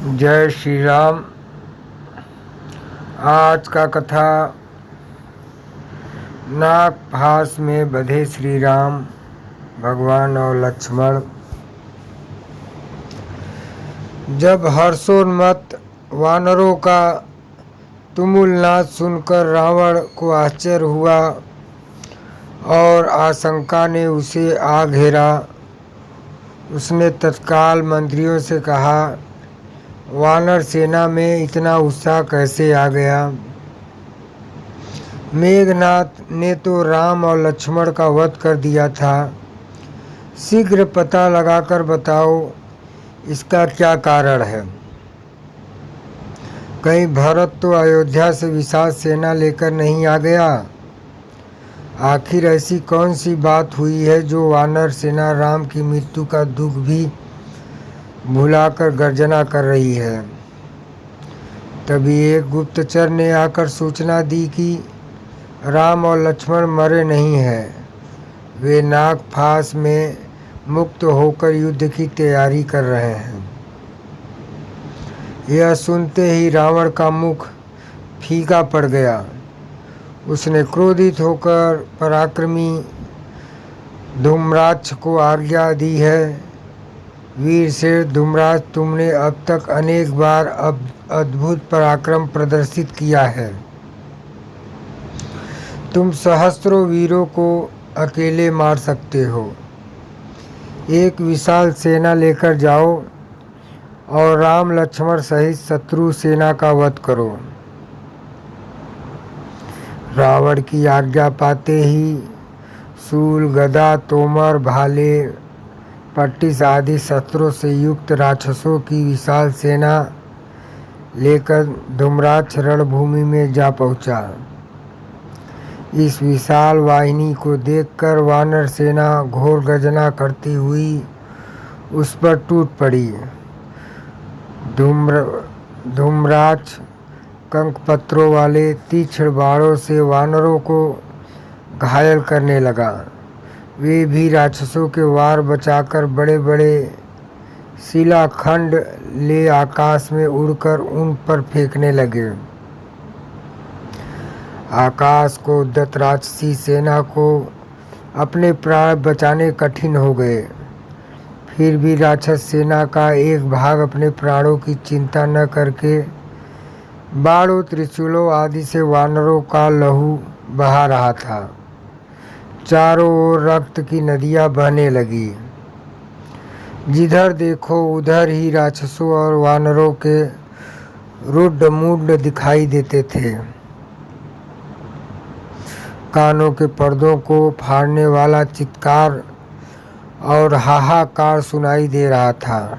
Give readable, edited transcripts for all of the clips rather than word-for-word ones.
जय श्री राम। आज का कथा नागपाश में बंधे श्री राम भगवान और लक्ष्मण। जब हर्षोन्मत्त वानरों का तुमुल नाद सुनकर रावण को आश्चर्य हुआ और आशंका ने उसे आ घेरा, उसने तत्काल मंत्रियों से कहा, वानर सेना में इतना उत्साह कैसे आ गया? मेघनाथ ने तो राम और लक्ष्मण का वध कर दिया था। शीघ्र पता लगाकर बताओ इसका क्या कारण है। कहीं भरत तो अयोध्या से विशाल सेना लेकर नहीं आ गया? आखिर ऐसी कौन सी बात हुई है जो वानर सेना राम की मृत्यु का दुख भी भुलाकर गर्जना कर रही है? तभी एक गुप्तचर ने आकर सूचना दी कि राम और लक्ष्मण मरे नहीं हैं, वे नागपाश में मुक्त होकर युद्ध की तैयारी कर रहे हैं। यह सुनते ही रावण का मुख फीका पड़ गया। उसने क्रोधित होकर पराक्रमी धूम्राक्ष को आज्ञा दी है, वीर शेर धूम्राक्ष, तुमने अब तक अनेक बार अद्भुत पराक्रम प्रदर्शित किया है। तुम सहस्त्रों वीरों को अकेले मार सकते हो। एक विशाल सेना लेकर जाओ और राम लक्ष्मण सहित शत्रु सेना का वध करो। रावण की आज्ञा पाते ही शूल, गदा, तोमर, भाले, पट्टिस आदि शस्त्रों से युक्त राक्षसों की विशाल सेना लेकर धूम्राक्ष रणभूमि में जा पहुंचा। इस विशाल वाहिनी को देखकर वानर सेना घोर गर्जना करती हुई उस पर टूट पड़ी। धूम्राक्ष कंकपत्रों वाले तीक्ष्ण बाणों से वानरों को घायल करने लगा। वे भी राक्षसों के वार बचाकर बड़े बड़े शिलाखंड ले आकाश में उड़कर उन पर फेंकने लगे। आकाश को उद्धत राक्षसी सेना को अपने प्राण बचाने कठिन हो गए। फिर भी राक्षस सेना का एक भाग अपने प्राणों की चिंता न करके बाणों, त्रिशूलों आदि से वानरों का लहू बहा रहा था। चारों ओर रक्त की नदियां बहने लगी। जिधर देखो उधर ही राक्षसों और वानरों के रुड्ड मुंड दिखाई देते थे। कानों के पर्दों को फाड़ने वाला चित्कार और हाहाकार सुनाई दे रहा था।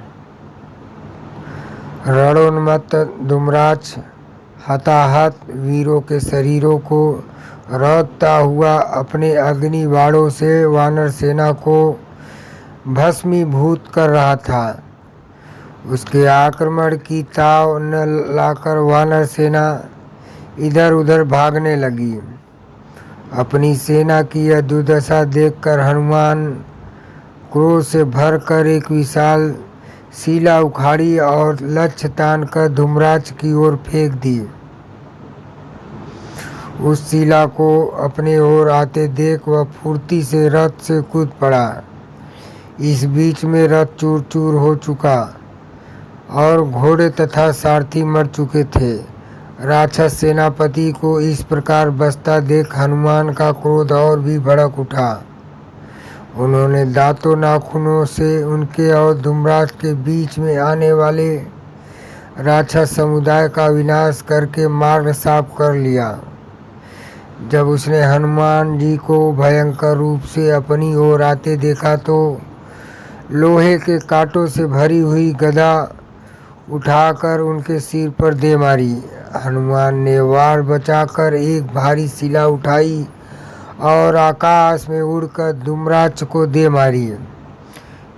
रणोन्मत्त धूम्राक्ष हताहत वीरों के शरीरों को रौंदता हुआ अपने अग्नि बाणों से वानर सेना को भस्मीभूत कर रहा था। उसके आक्रमण की ताव न लाकर वानर सेना इधर उधर भागने लगी। अपनी सेना की यह दुर्दशा देखकर हनुमान क्रोध से भरकर एक विशाल शिला उखाड़ी और लक्ष्य तानकर धूम्राक्ष की ओर फेंक दी। उस शिला को अपने ओर आते देख वह फुर्ती से रथ से कूद पड़ा। इस बीच में रथ चूर चूर हो चुका और घोड़े तथा सारथी मर चुके थे। राक्षस सेनापति को इस प्रकार बसता देख हनुमान का क्रोध और भी भड़क उठा। उन्होंने दांतों नाखूनों से उनके और धूम्राक्ष के बीच में आने वाले राक्षस समुदाय का विनाश करके मार्ग साफ कर लिया। जब उसने हनुमान जी को भयंकर रूप से अपनी ओर आते देखा तो लोहे के कांटों से भरी हुई गदा उठाकर उनके सिर पर दे मारी। हनुमान ने वार बचाकर एक भारी शिला उठाई और आकाश में उड़कर धूम्राक्ष को दे मारी।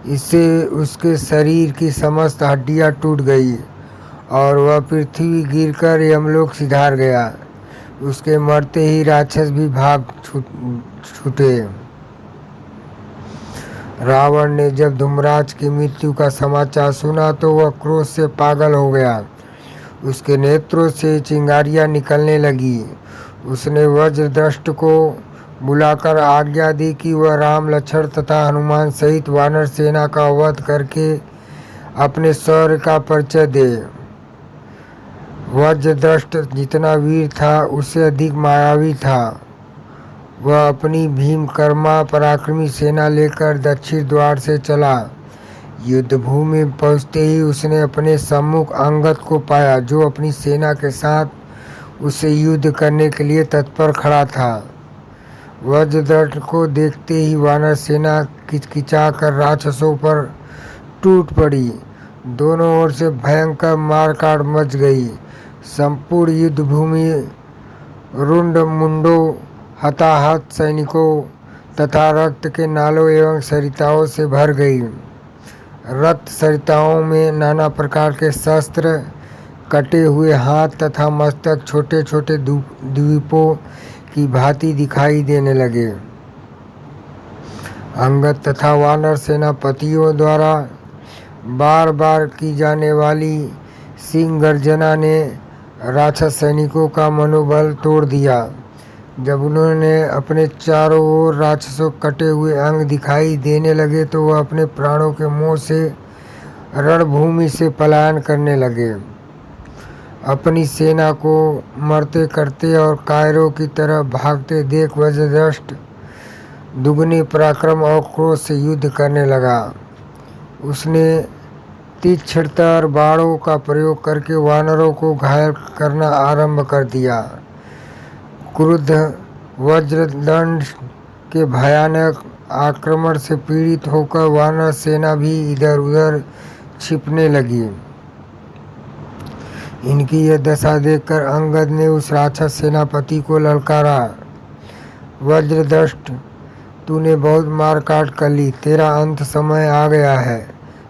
इससे उसके शरीर की समस्त हड्डियां टूट गई और वह पृथ्वी गिरकर यमलोक सिधार गया। उसके मरते ही राक्षस भी भाग छूटे। रावण ने जब धूम्रराज की मृत्यु का समाचार सुना तो वह क्रोध से पागल हो गया। उसके नेत्रों से चिंगारियां निकलने लगी। उसने वज्रदृष्ट को बुलाकर आज्ञा दी कि वह राम, लक्ष्मण तथा हनुमान सहित वानर सेना का वध करके अपने शौर्य का परिचय दे। वज्रदृष्ट जितना वीर था उससे अधिक मायावी था। वह अपनी भीमकर्मा पराक्रमी सेना लेकर दक्षिण द्वार से चला। युद्ध भूमि में पहुँचते ही उसने अपने सम्मुख अंगद को पाया, जो अपनी सेना के साथ उससे युद्ध करने के लिए तत्पर खड़ा था। वज्रदृष्ट को देखते ही वानर सेना किचकिचाकर राक्षसों पर टूट पड़ी। दोनों ओर से भयंकर मारकाट मच गई। संपूर्ण युद्ध भूमि रुंड मुंडों, हताहत सैनिकों तथा रक्त के नालों एवं सरिताओं से भर गई। रक्त सरिताओं में नाना प्रकार के शस्त्र, कटे हुए हाथ तथा मस्तक छोटे छोटे द्वीपों की भांति दिखाई देने लगे। अंगद तथा वानर सेनापतियों द्वारा बार बार की जाने वाली सिंह गर्जना ने राक्षस सैनिकों का मनोबल तोड़ दिया। जब उन्होंने अपने चारों ओर राक्षसों कटे हुए अंग दिखाई देने लगे तो वह अपने प्राणों के मोह से रणभूमि से पलायन करने लगे। अपनी सेना को मरते करते और कायरों की तरह भागते देख वज्रदृष्ट दुगने पराक्रम और क्रोध से युद्ध करने लगा। उसने तीक्ष्णतर बाणों का प्रयोग करके वानरों को घायल करना आरंभ कर दिया। क्रुद्ध वज्रदंड के भयानक आक्रमण से पीड़ित होकर वानर सेना भी इधर उधर छिपने लगी। इनकी यह दशा देखकर अंगद ने उस राक्षस सेनापति को ललकारा, वज्रदृष्ट, तूने बहुत मारकाट कर ली, तेरा अंत समय आ गया है।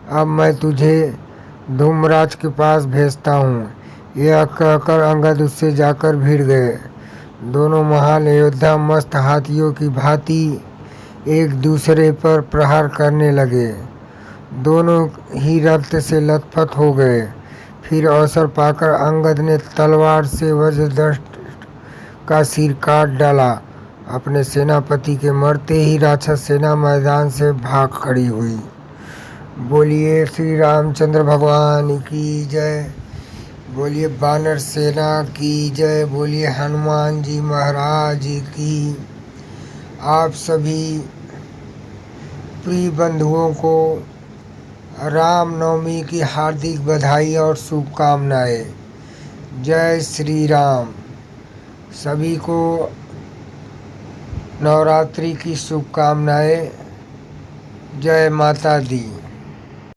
अब मैं तुझे धूम्रराज के पास भेजता हूँ। यह कहकर अंगद उससे जाकर भिड़ गए। दोनों महान योद्धा मस्त हाथियों की भांति एक दूसरे पर प्रहार करने लगे। दोनों ही रक्त से लथपथ हो गए। फिर अवसर पाकर अंगद ने तलवार से वज्रदृष्ट का सिर काट डाला। अपने सेनापति के मरते ही राक्षस सेना मैदान से भाग खड़ी हुई। बोलिए श्री रामचंद्र भगवान की जय। बोलिए वानर सेना की जय। बोलिए हनुमान जी महाराज की। आप सभी प्रिय बंधुओं को रामनवमी की हार्दिक बधाई और शुभकामनाएं। जय श्री राम। सभी को नवरात्रि की शुभकामनाएं। जय माता दी।